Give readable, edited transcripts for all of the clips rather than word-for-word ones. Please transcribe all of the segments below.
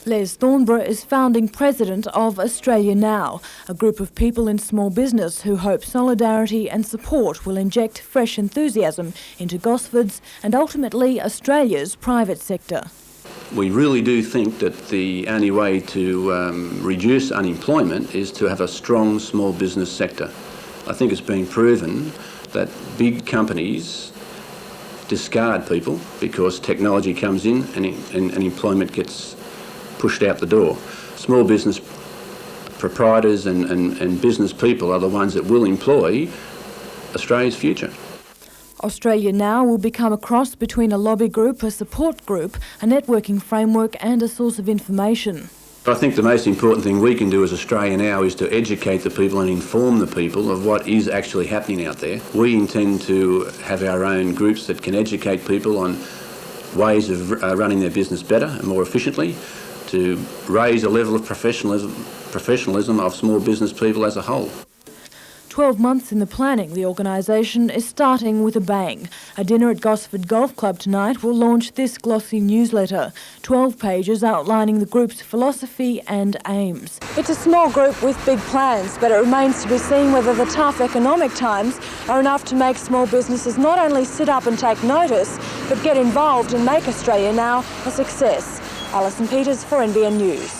Les Thornborough is founding president of Australia Now, a group of people in small business who hope solidarity and support will inject fresh enthusiasm into Gosford's and ultimately Australia's private sector. We really do think that the only way to reduce unemployment is to have a strong small business sector. I think it's been proven that big companies discard people because technology comes in and employment gets pushed out the door. Small business proprietors and business people are the ones that will employ Australia's future. Australia Now will become a cross between a lobby group, a support group, a networking framework and a source of information. I think the most important thing we can do as Australia Now is to educate the people and inform the people of what is actually happening out there. We intend to have our own groups that can educate people on ways of running their business better and more efficiently, to raise a level of professionalism of small business people as a whole. 12 months in the planning, the organisation is starting with a bang. A dinner at Gosford Golf Club tonight will launch this glossy newsletter, 12 pages outlining the group's philosophy and aims. It's a small group with big plans, but it remains to be seen whether the tough economic times are enough to make small businesses not only sit up and take notice, but get involved and make Australia Now a success. Alison Peters for NBN News.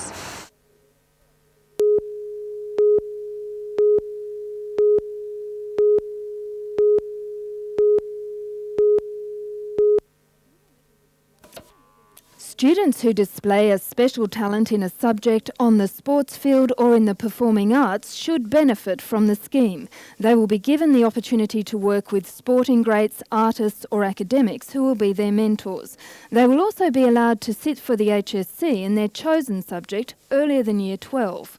Students who display a special talent in a subject on the sports field or in the performing arts should benefit from the scheme. They will be given the opportunity to work with sporting greats, artists or academics who will be their mentors. They will also be allowed to sit for the HSC in their chosen subject earlier than Year 12.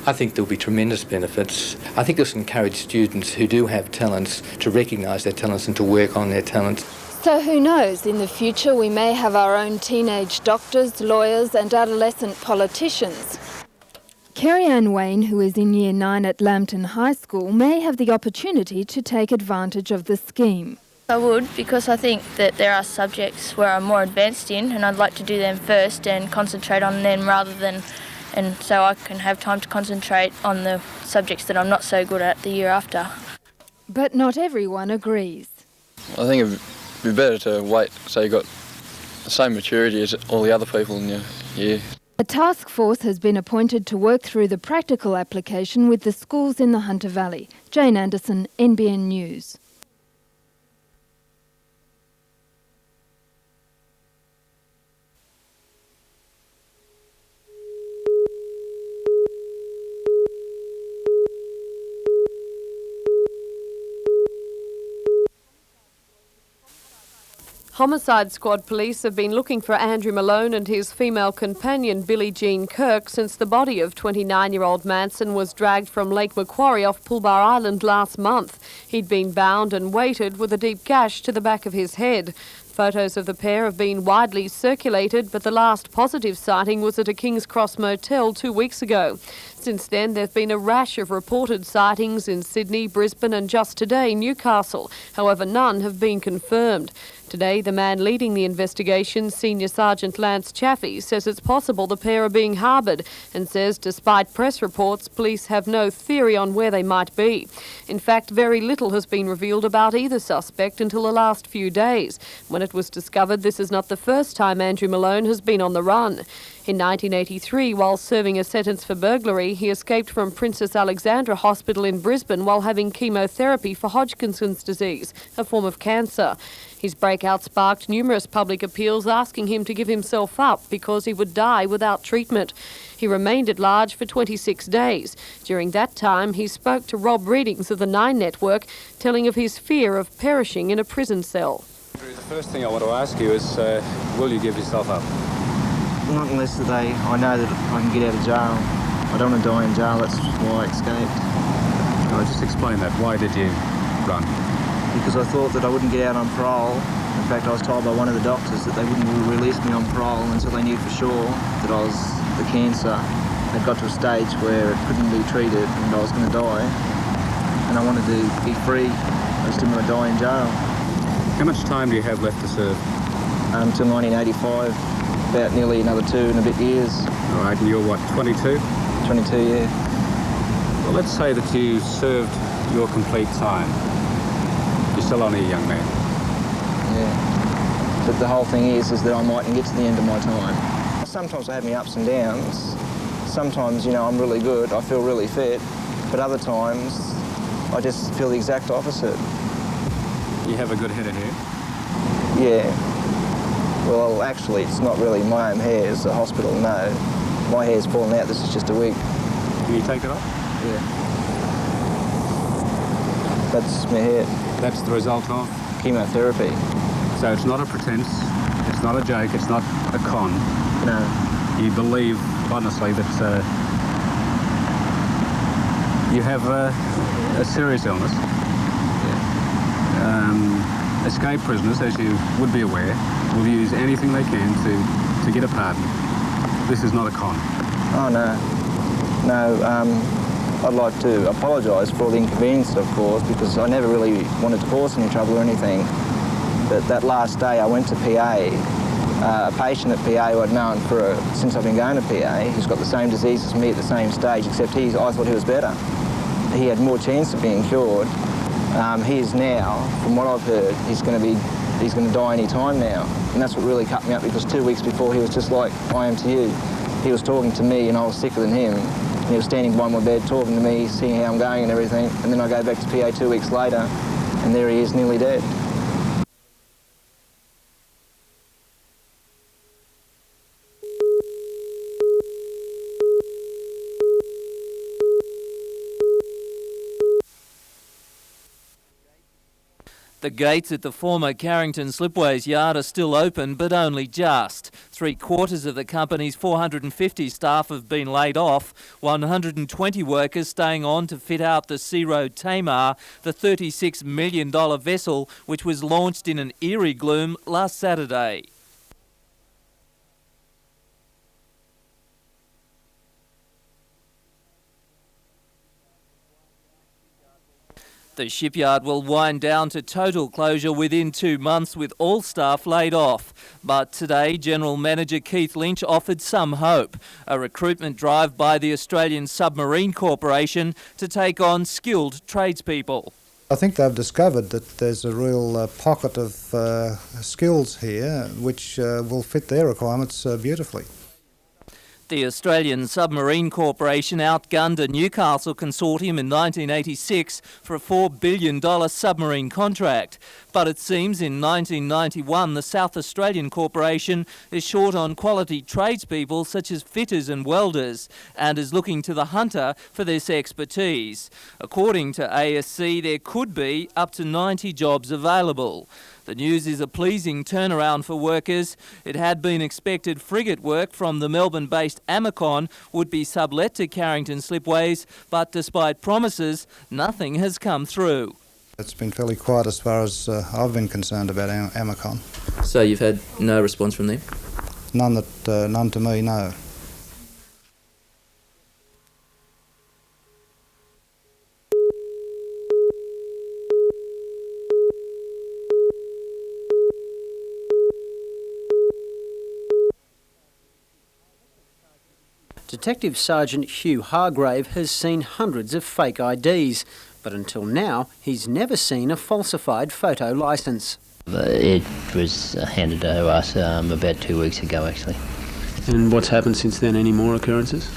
I think there'll be tremendous benefits. I think this will encourage students who do have talents to recognise their talents and to work on their talents. So who knows, in the future we may have our own teenage doctors, lawyers and adolescent politicians. Kerry-Ann Wayne, who is in Year 9 at Lambton High School, may have the opportunity to take advantage of the scheme. I would, because I think that there are subjects where I'm more advanced in and I'd like to do them first and concentrate on them rather than, and so I can have time to concentrate on the subjects that I'm not so good at the year after. But not everyone agrees. I think it'd be better to wait so you've got the same maturity as all the other people in your year. A task force has been appointed to work through the practical application with the schools in the Hunter Valley. Jane Anderson, NBN News. Homicide Squad police have been looking for Andrew Malone and his female companion Billie Jean Kirk since the body of 29-year-old Manson was dragged from Lake Macquarie off Pulbar Island last month. He'd been bound and weighted with a deep gash to the back of his head. Photos of the pair have been widely circulated, but the last positive sighting was at a King's Cross motel 2 weeks ago. Since then, there have been a rash of reported sightings in Sydney, Brisbane and just today, Newcastle. However, none have been confirmed. Today, the man leading the investigation, Senior Sergeant Lance Chaffee, says it's possible the pair are being harboured and says despite press reports, police have no theory on where they might be. In fact, very little has been revealed about either suspect until the last few days, when it was discovered this is not the first time Andrew Malone has been on the run. In 1983, while serving a sentence for burglary, he escaped from Princess Alexandra Hospital in Brisbane while having chemotherapy for Hodgkin's disease, a form of cancer. His breakout sparked numerous public appeals asking him to give himself up because he would die without treatment. He remained at large for 26 days. During that time, he spoke to Rob Readings of the Nine Network, telling of his fear of perishing in a prison cell. The first thing I want to ask you is, will you give yourself up? Not unless I know that I can get out of jail. I don't want to die in jail, that's why I escaped. No, just explain that. Why did you run? Because I thought that I wouldn't get out on parole. In fact, I was told by one of the doctors that they wouldn't release me on parole until they knew for sure that the cancer had got to a stage where it couldn't be treated and I was going to die. And I wanted to be free. I just didn't want to die in jail. How much time do you have left to serve? Until 1985. about nearly another 2 and a bit years. All right, and you're what, 22? 22, yeah. Well, let's say that you served your complete time. You're still only a young man. Yeah. But the whole thing is that I mightn't get to the end of my time. Sometimes I have my ups and downs. Sometimes, you know, I'm really good, I feel really fit, but other times I just feel the exact opposite. You have a good head of hair? Yeah. Well, actually, it's not really my own hair, it's the hospital, no. My hair's fallen out, this is just a wig. Can you take it off? Yeah. That's my hair. That's the result of? Chemotherapy. So it's not a pretense, it's not a joke, it's not a con. No. You believe, honestly, that you have a serious illness. Yeah. Escape prisoners, as you would be aware, will use anything they can to get a pardon. This is not a con. Oh, no. No, I'd like to apologise for all the inconvenience, of course, because I never really wanted to cause any trouble or anything. But that last day I went to PA, a patient at PA who I'd known since I've been going to PA, who's got the same disease as me at the same stage, except I thought he was better. He had more chance of being cured. He is now, from what I've heard, he's going to die any time now. And that's what really cut me up, because 2 weeks before he was just like I am to you. He was talking to me and I was sicker than him. And he was standing by my bed talking to me, seeing how I'm going and everything. And then I go back to PA 2 weeks later and there he is, nearly dead. The gates at the former Carrington Slipways yard are still open, but only just. 3/4 of the company's 450 staff have been laid off, 120 workers staying on to fit out the Sea Road Tamar, the $36 million vessel which was launched in an eerie gloom last Saturday. The shipyard will wind down to total closure within 2 months with all staff laid off. But today, General Manager Keith Lynch offered some hope. A recruitment drive by the Australian Submarine Corporation to take on skilled tradespeople. I think they've discovered that there's a real pocket of skills here which will fit their requirements beautifully. The Australian Submarine Corporation outgunned a Newcastle consortium in 1986 for a $4 billion submarine contract. But it seems in 1991 the South Australian Corporation is short on quality tradespeople such as fitters and welders and is looking to the Hunter for this expertise. According to ASC, there could be up to 90 jobs available. The news is a pleasing turnaround for workers. It had been expected frigate work from the Melbourne-based Amacon would be sublet to Carrington Slipways, but despite promises, nothing has come through. It's been fairly quiet as far as I've been concerned about Amacon. So you've had no response from them? None to me, no. Detective Sergeant Hugh Hargrave has seen hundreds of fake IDs, but until now he's never seen a falsified photo licence. It was handed to us about 2 weeks ago, actually. And what's happened since then? Any more occurrences?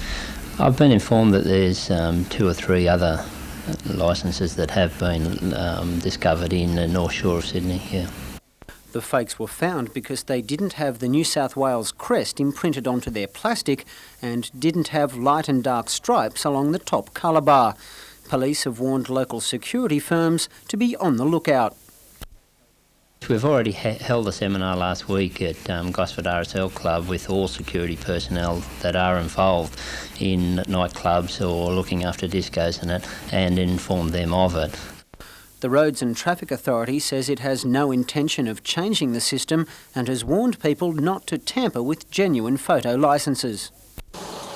I've been informed that there's 2 or 3 other licences that have been discovered in the North Shore of Sydney, yeah. The fakes were found because they didn't have the New South Wales crest imprinted onto their plastic and didn't have light and dark stripes along the top colour bar. Police have warned local security firms to be on the lookout. We've already held a seminar last week at Gosford RSL Club with all security personnel that are involved in nightclubs or looking after discos and that, and informed them of it. The Roads and Traffic Authority says it has no intention of changing the system and has warned people not to tamper with genuine photo licences.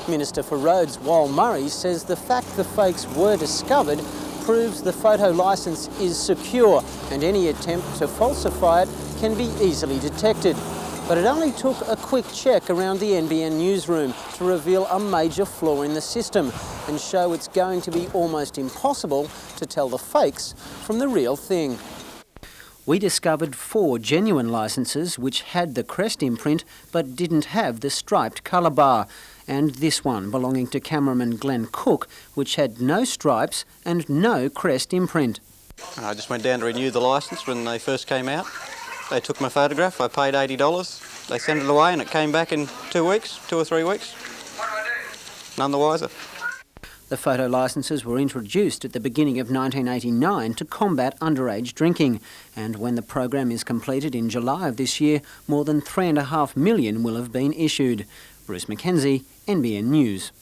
Minister for Roads, Wal Murray, says the fact the fakes were discovered proves the photo licence is secure and any attempt to falsify it can be easily detected. But it only took a quick check around the NBN newsroom to reveal a major flaw in the system and show it's going to be almost impossible to tell the fakes from the real thing. We discovered 4 genuine licences which had the crest imprint but didn't have the striped colour bar, and this one belonging to cameraman Glenn Cook, which had no stripes and no crest imprint. I just went down to renew the licence when they first came out. They took my photograph, I paid $80. They sent it away and it came back in 2 or 3 weeks. None the wiser. The photo licences were introduced at the beginning of 1989 to combat underage drinking, and when the program is completed in July of this year, more than 3.5 million will have been issued. Bruce McKenzie, NBN News.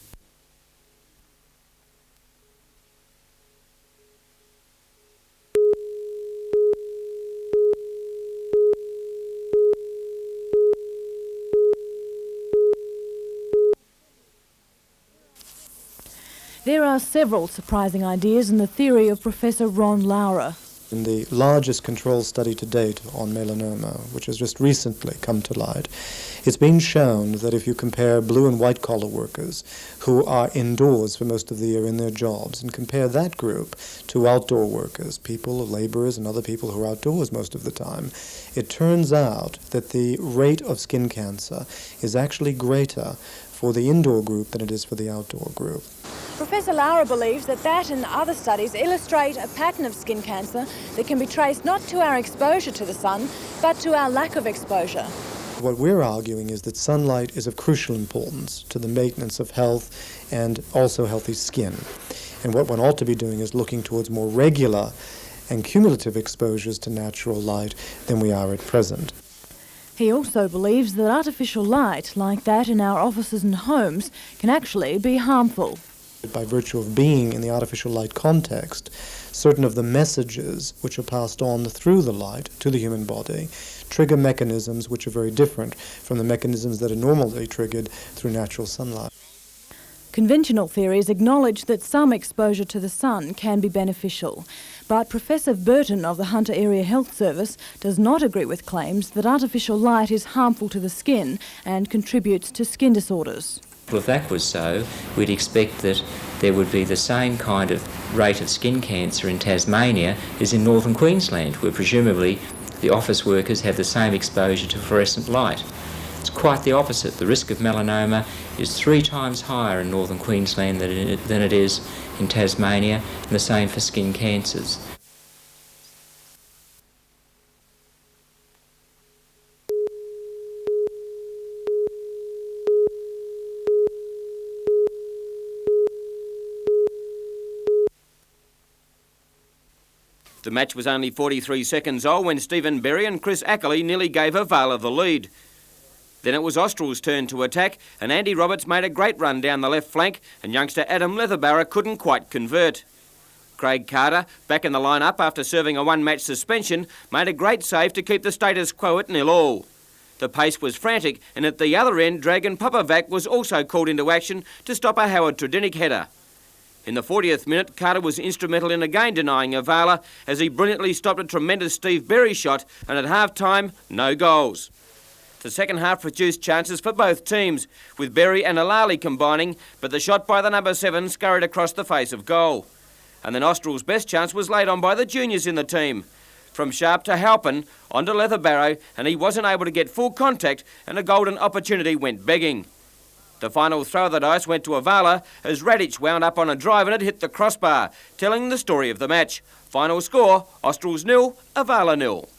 There are several surprising ideas in the theory of Professor Ron Laurer. In the largest control study to date on melanoma, which has just recently come to light, it's been shown that if you compare blue and white collar workers who are indoors for most of the year in their jobs and compare that group to outdoor workers, people, labourers and other people who are outdoors most of the time, it turns out that the rate of skin cancer is actually greater for the indoor group than it is for the outdoor group. Professor Laurer believes that and other studies illustrate a pattern of skin cancer that can be traced not to our exposure to the sun, but to our lack of exposure. What we're arguing is that sunlight is of crucial importance to the maintenance of health and also healthy skin. And what one ought to be doing is looking towards more regular and cumulative exposures to natural light than we are at present. He also believes that artificial light, like that in our offices and homes, can actually be harmful. By virtue of being in the artificial light context, certain of the messages which are passed on through the light to the human body trigger mechanisms which are very different from the mechanisms that are normally triggered through natural sunlight. Conventional theories acknowledge that some exposure to the sun can be beneficial, but Professor Burton of the Hunter Area Health Service does not agree with claims that artificial light is harmful to the skin and contributes to skin disorders. Well, if that was so, we'd expect that there would be the same kind of rate of skin cancer in Tasmania as in northern Queensland, where presumably the office workers have the same exposure to fluorescent light. It's quite the opposite. The risk of melanoma is 3 times higher in northern Queensland than it is in Tasmania, and the same for skin cancers. The match was only 43 seconds old when Stephen Berry and Chris Ackley nearly gave Avala the lead. Then it was Austral's turn to attack, and Andy Roberts made a great run down the left flank, and youngster Adam Leatherbarrow couldn't quite convert. Craig Carter, back in the line-up after serving a one-match suspension, made a great save to keep the status quo at 0-0. The pace was frantic, and at the other end, Dragan Popovac was also called into action to stop a Howard Tredinick header. In the 40th minute, Carter was instrumental in again denying Avala as he brilliantly stopped a tremendous Steve Berry shot, and at half-time, no goals. The second half produced chances for both teams, with Berry and Alali combining, but the shot by the number 7 scurried across the face of goal. And then Austral's best chance was laid on by the juniors in the team. From Sharp to Halpin, onto Leatherbarrow, and he wasn't able to get full contact, and a golden opportunity went begging. The final throw of the dice went to Avala as Radic wound up on a drive and it hit the crossbar, telling the story of the match. Final score, Australs 0, Avala 0.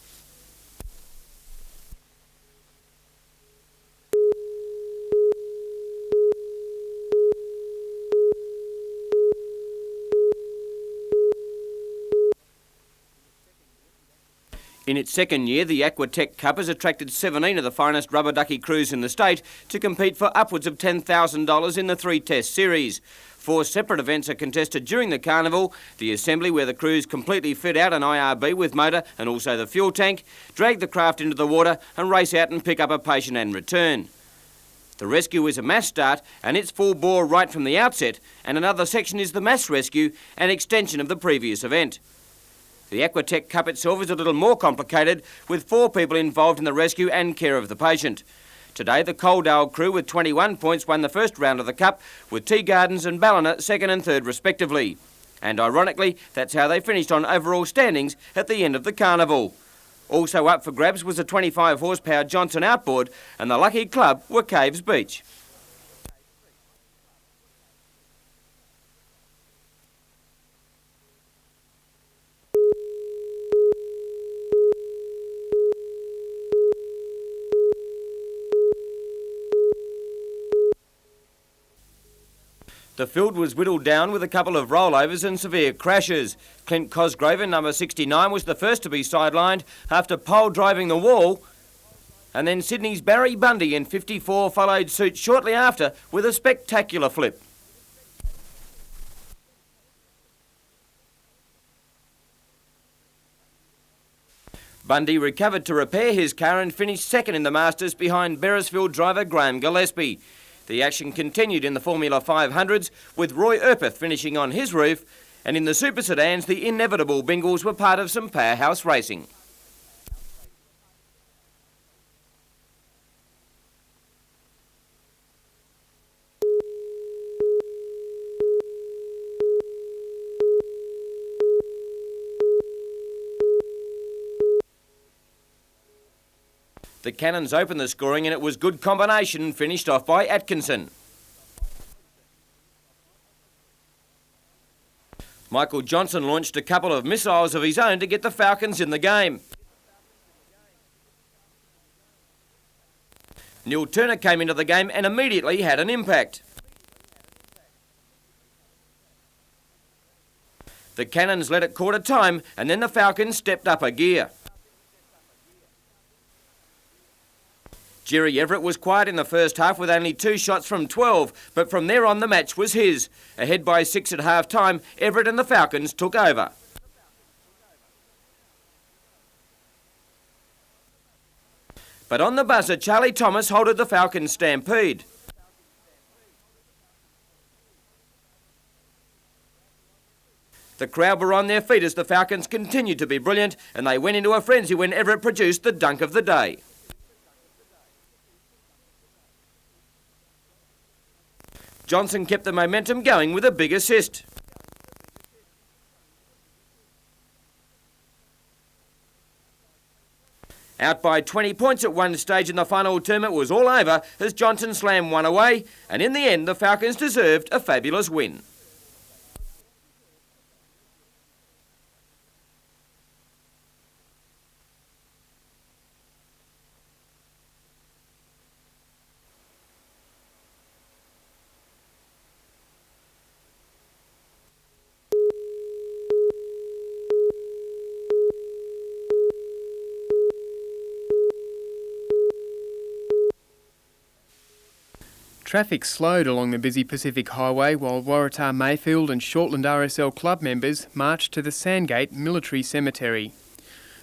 In its second year, the Aquatech Cup has attracted 17 of the finest rubber ducky crews in the state to compete for upwards of $10,000 in the 3-test series. 4 separate events are contested during the carnival: the assembly, where the crews completely fit out an IRB with motor and also the fuel tank, drag the craft into the water and race out and pick up a patient and return. The rescue is a mass start, and it's full bore right from the outset, and another section is the mass rescue, an extension of the previous event. The Aquatech Cup itself is a little more complicated, with 4 people involved in the rescue and care of the patient. Today, the Coaldale crew with 21 points won the first round of the Cup, with Tea Gardens and Ballina second and third respectively. And ironically, that's how they finished on overall standings at the end of the carnival. Also up for grabs was a 25 horsepower Johnson outboard, and the lucky club were Caves Beach. The field was whittled down with a couple of rollovers and severe crashes. Clint Cosgrove in number 69 was the first to be sidelined after pole driving the wall. And then Sydney's Barry Bundy in 54 followed suit shortly after with a spectacular flip. Bundy recovered to repair his car and finished second in the Masters behind Beresfield driver Graham Gillespie. The action continued in the Formula 500s, with Roy Urpeth finishing on his roof, and in the Super Sedans, the inevitable Bingles were part of some powerhouse racing. The Cannons opened the scoring and it was good combination, finished off by Atkinson. Michael Johnson launched a couple of missiles of his own to get the Falcons in the game. Neil Turner came into the game and immediately had an impact. The Cannons led at quarter time and then the Falcons stepped up a gear. Jerry Everett was quiet in the first half with only 2 shots from 12, but from there on the match was his. Ahead by 6 at half-time, Everett and the Falcons took over. But on the buzzer, Charlie Thomas halted the Falcons' stampede. The crowd were on their feet as the Falcons continued to be brilliant, and they went into a frenzy when Everett produced the dunk of the day. Johnson kept the momentum going with a big assist. Out by 20 points at one stage in the final term, it was all over as Johnson slammed one away, and in the end the Falcons deserved a fabulous win. Traffic slowed along the busy Pacific Highway while Waratah Mayfield and Shortland RSL club members marched to the Sandgate Military Cemetery.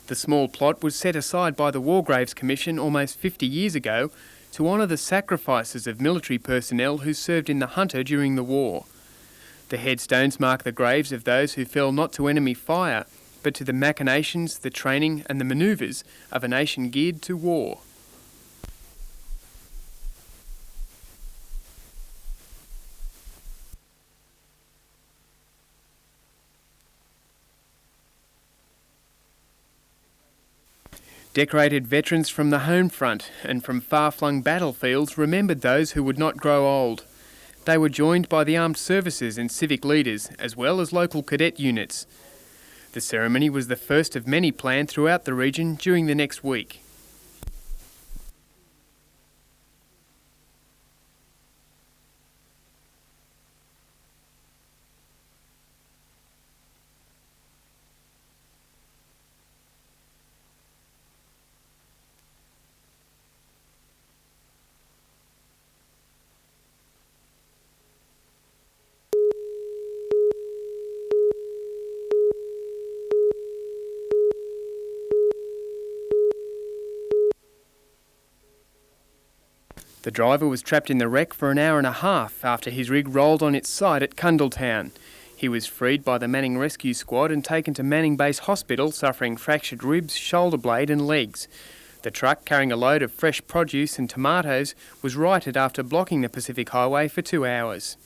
The small plot was set aside by the War Graves Commission almost 50 years ago to honour the sacrifices of military personnel who served in the Hunter during the war. The headstones mark the graves of those who fell not to enemy fire, but to the machinations, the training and the manoeuvres of a nation geared to war. Decorated veterans from the home front and from far-flung battlefields remembered those who would not grow old. They were joined by the armed services and civic leaders, as well as local cadet units. The ceremony was the first of many planned throughout the region during the next week. The driver was trapped in the wreck for an hour and a half after his rig rolled on its side at Cundletown. He was freed by the Manning Rescue Squad and taken to Manning Base Hospital, suffering fractured ribs, shoulder blade and legs. The truck carrying a load of fresh produce and tomatoes was righted after blocking the Pacific Highway for 2 hours.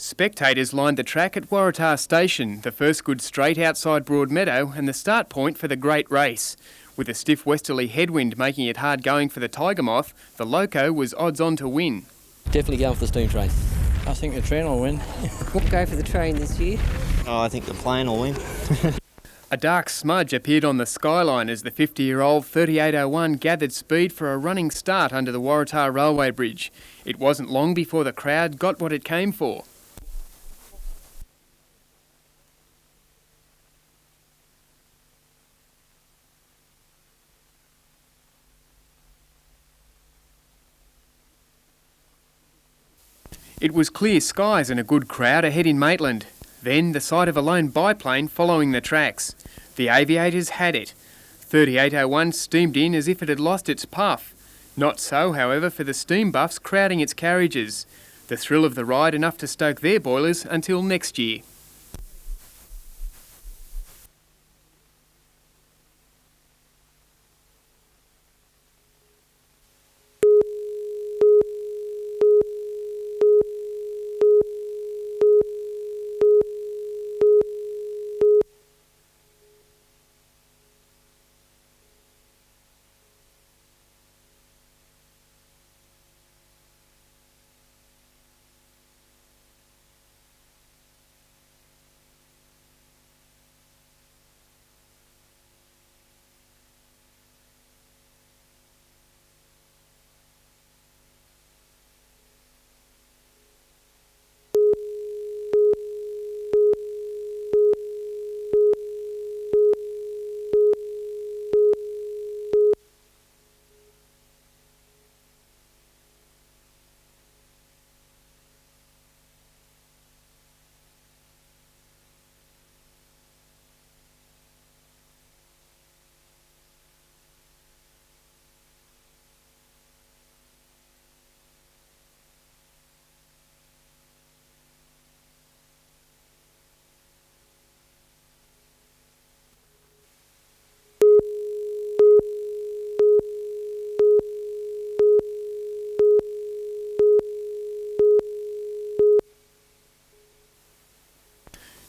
Spectators lined the track at Waratah Station, the first good straight outside Broadmeadow and the start point for the great race. With a stiff westerly headwind making it hard going for the Tiger Moth, the Loco was odds on to win. Definitely going for the steam train. I think the train will win. We'll go for the train this year. Oh, I think the plane will win. A dark smudge appeared on the skyline as the 50-year-old 3801 gathered speed for a running start under the Waratah Railway Bridge. It wasn't long before the crowd got what it came for. It was clear skies and a good crowd ahead in Maitland. Then the sight of a lone biplane following the tracks. The aviators had it. 3801 steamed in as if it had lost its puff. Not so, however, for the steam buffs crowding its carriages. The thrill of the ride enough to stoke their boilers until next year.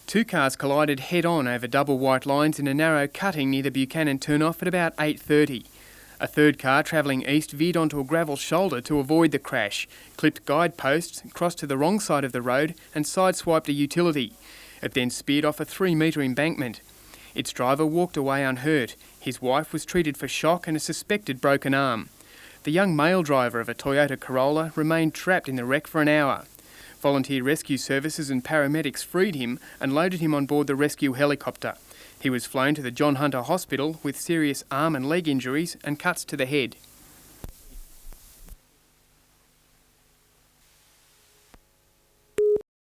Two cars collided head-on over double white lines in a narrow cutting near the Buchanan turnoff at about 8:30. A third car travelling east veered onto a gravel shoulder to avoid the crash, clipped guideposts, crossed to the wrong side of the road and sideswiped a utility. It then speared off a 3-metre embankment. Its driver walked away unhurt. His wife was treated for shock and a suspected broken arm. The young male driver of a Toyota Corolla remained trapped in the wreck for an hour. Volunteer rescue services and paramedics freed him and loaded him on board the rescue helicopter. He was flown to the John Hunter Hospital with serious arm and leg injuries and cuts to the head.